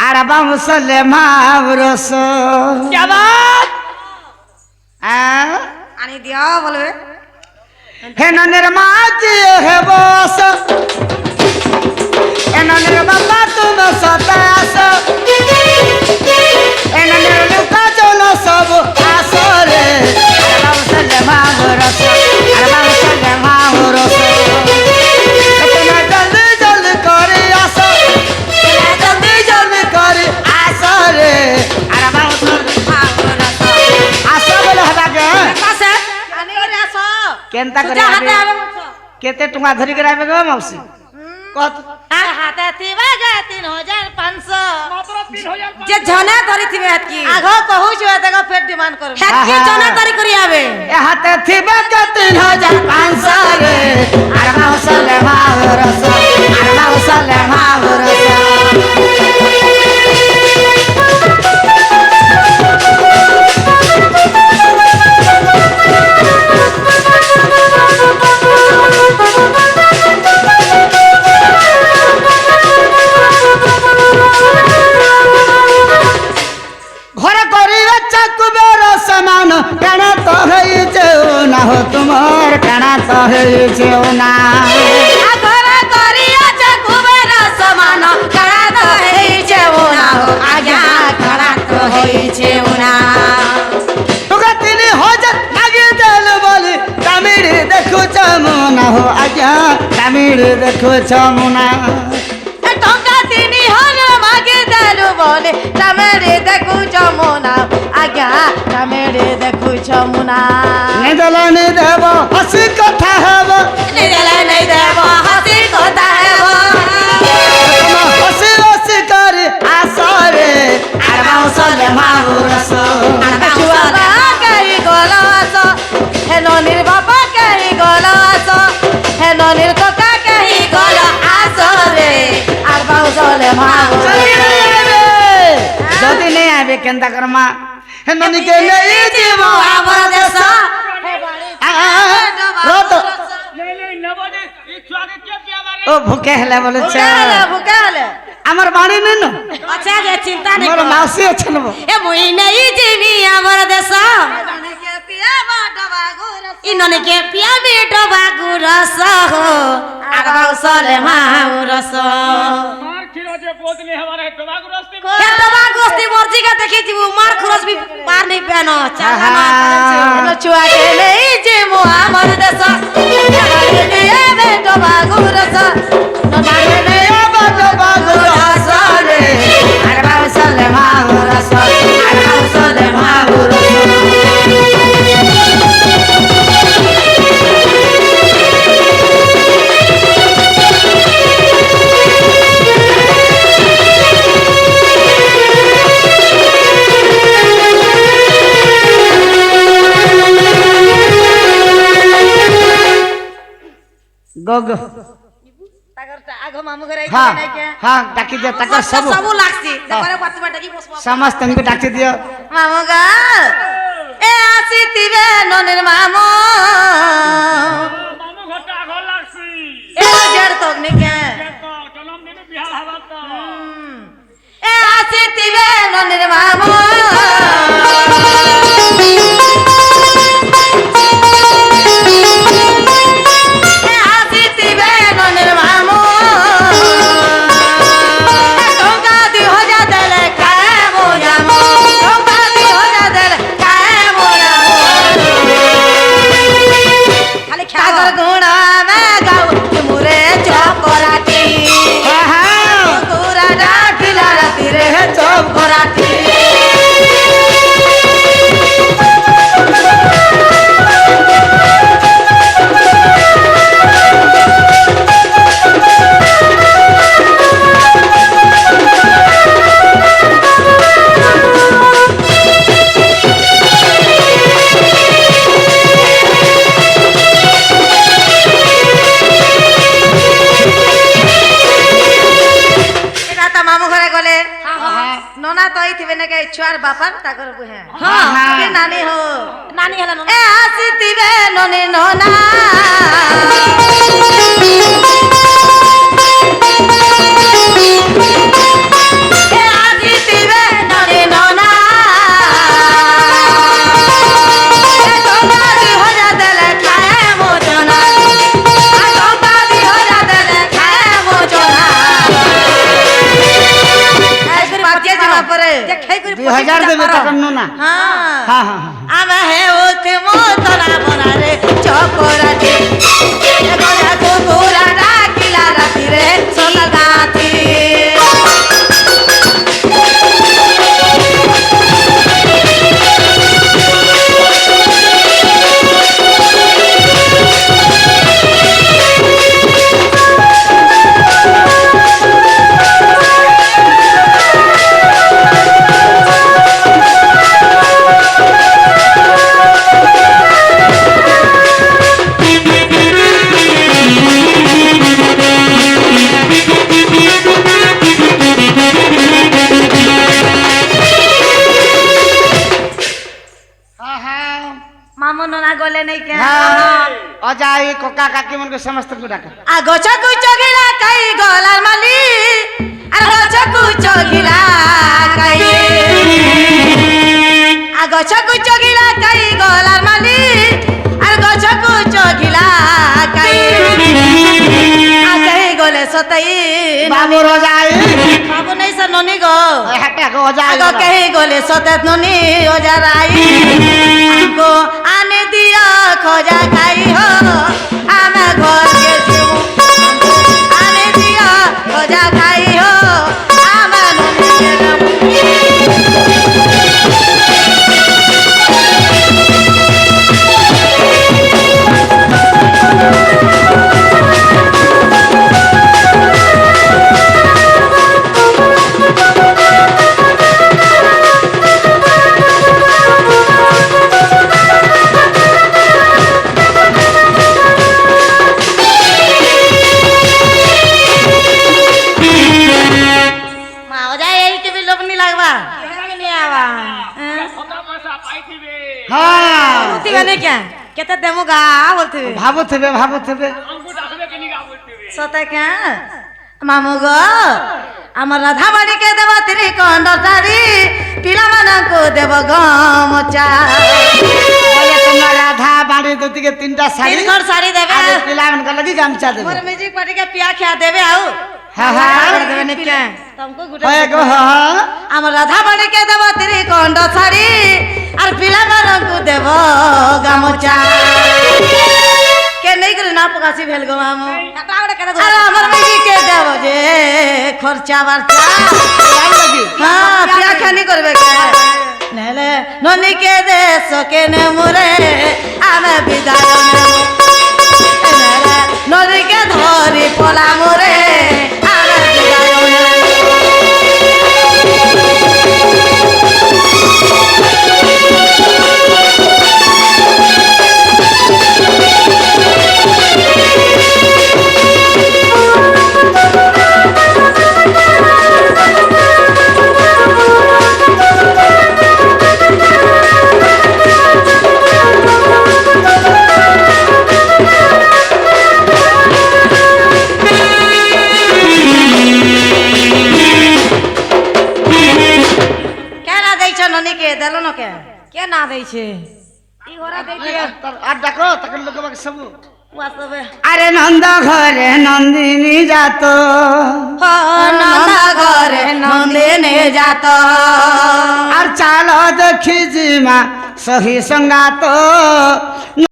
আরবা মুসলমা রস क्या बात আনি দিয়া বলবে হে ননের মাঝে হে বস হে ননের বাবা তুমি সতাস হে ননের লুকা চলো সব আসরে আরবা মুসলমা রস আরবা মুসলমা রস इतना जल्दी जल्दी करे आसो इतना जल्दी जल्दी करे आसो रे अरबा मुसलमा रस आसो बोले हटा के কাছে আনি রে আস केनता करे যা হাতে আবে केते टुंगा धरी के आबे गो मौसी कत আর হাতে থিবা গে 3500 मात्र 3000 যে জনে ধরি থিবে হাতকি আগ কহু छु এতক ফের ডিমান্ড করবে হাতকি আহা। জনে ধরি করি আবে ए हाथे थिबे के 3500 रे अरबा मुसलमा रस अरबा मुसलमा रस घर करिवे चकुबेर समान केना तो हई जेउ ना हो तुमार केना तो हई जेउ ना আগর করিয়া চকুবের সমান কড়া তো হইছে ওনা আগা কড়া তো হইছে ওনা तुगा तिनी हो जा लागे देल बोली तमिरी देखु चमुना हो आजा तमिरी देखु चमुना টঙ্কা তিনি হল মাগে দেলু বলে তামেরে দেখু চমুনা আগা তামেরে দেখু চমুনা निदलनी देव हसी कथा हेब নিদেলে নেই দেব হাসি কথা হেব हसी हसी करी आसरे अरबा मुसलमा रस বাবা কাই গলাস হেননির বাবা কাই গলাস হেননির কোকা কাই গল আসরে আর বাউসলে মাগো যদি नहीं आवे केनता करमा हेननी के नहीं जीव আমার দেশ रोत नहीं नबो दे ई छुआ के क्या बारे ओ भूखे हेले बोले ভুকালে ভুকালে আমার বাড়ি নেই না আচ্ছা যে চিন্তা নেই মোর মাসি আছেন এ মুই নেই জিমি আমার দেশ ইননে কে পিয়া বেটো বাগুরস আর বাউসলে মাউরস मार खिरो जे बोतले हमारे टबाक रास्ते কে তোমার গোস্তি মর্জি কা দেখি দিব মার খরচ বি পার নেই পেনো চালা না করেছে চুয়া কে নেই যে মো আমার দেশ এবারে নিয়ে বেটো বাগুরস নবারে নেই बातो बागो आसरे अरबा मुसलमा रस अरबा मुसलमा गो তাগরটা আগ মামু ঘরে हाँ নাই কে हाँ डाकी दे तकर सब সবু লাগছি দেখরে কত বাটা কি বসবো समस्त तनको डाकी दियो মামু গা এ আসিতিবে ননের মামু मामू घटा घर लागसी এ জড় তক নে কে तो जन्म दिन बिहार हवा तो এ আসিতিবে ননের মামু এ আসিতিবে ননের মামু টঙ্কা 2000 দেলে কায় মোয়ামু টঙ্কা 2000 দেলে কায় মোয়ামু খালি খাগর গুণা মে গাও মুরে চকরাটি हाँ हाँ গুরা ডাকিলা রাতি রে চকরাটি नोना तो आई थी मैंने कहा छुआर बापर ताकर बुहे हाँ, हाँ। के नानी हो नानी हला नोना ए आसी तिबे नोने नोना তারপরে যে খাই করে 2000 দেবে তখন না। হ্যাঁ হ্যাঁ হ্যাঁ হ্যাঁ। আমি হে ওতে মোতরা বনারে চকরাতে এবারে কুকুরা ডাকিলা রাতি রে সোনার গাতি মামুন না গলে নাই কে হ্যাঁ অজাই কোকা কাকি মনকে সমস্ত কো ডাকা। আ গছ কুচ গিলা কাই গলার মালি আর গছ কুচ গিলা কাই আ গছ কুচ গিলা কাই গলার মালি আর গছ কুচ গিলা কাই আ কাই গলে সতাই বাবু রজাই বাবু নাই সর ননি গো হাটা গো অজাই আগো কাই গলে সতাত ননি ওজারাই আগো আনে দিয়া খোজা খাই হো আমা ঘর কে জিমু আনে দিয়া খোজা খাই হো আমা ননি কে যামু মা ওজা এই কে লোক নি লাগবা এখানে নি আবা সদা পয়সা পাইছিবে হ্যাঁ তুই মানে কে কেতে দেমু গা বলতে ভাবুথিবে ভাবুথিবে আমগো ডাকলে কেনি গা বলতিবে সতা কে মামু গো আমার রাধা বাড়িকে দেব তিরি কন্ড শাড়ি পিলামানଙ୍କୁ দেব গামচা বলে তোমার রাধা বাড়ি দুদিকে তিনটা শাড়ি তিন খড় শাড়ি দেবে আর পিলাମାନଙ୍କ লাগি গামছা দেবে। মোর ম্ୟୁଜିକ ପାର୍ଟିକେ ପିଆ ଖିଆ ଦେବେ ଆଉ হ্যাঁ হ্যাঁ ଦେବେ ନିକେ ତମକୁ ଗୁଟେ হয় গো হ্যাঁ আমার রাধা বাড়িকে দেব তিরি কন্ড শাড়ি আর পিলাମାନଙ୍କୁ দেব গামচা কে নেই করে না পকাছি ভেল গো মামু আর আমার ম্ୟୁଜିককে দেব যে খরচা বার্চা হ্যাঁ পিয়া খানি করবে কে নেলে ননিকে দেশ কেনে মুরে আমি বিদায় নেব নেলে ননিকে ধরি পলা মুরে আমি বিদায় নেব ননিকে দেলো না কে কে না দেইছে ই ওরা দেইছে আর ডাকো তখন লোকবাকে সব বাস্তবে আরে নন্দ ঘরে নন্দিনী যাত নন্দ ঘরে নন্দিনী যাত আর চাল দেখি জিমা সহি সঙ্গাত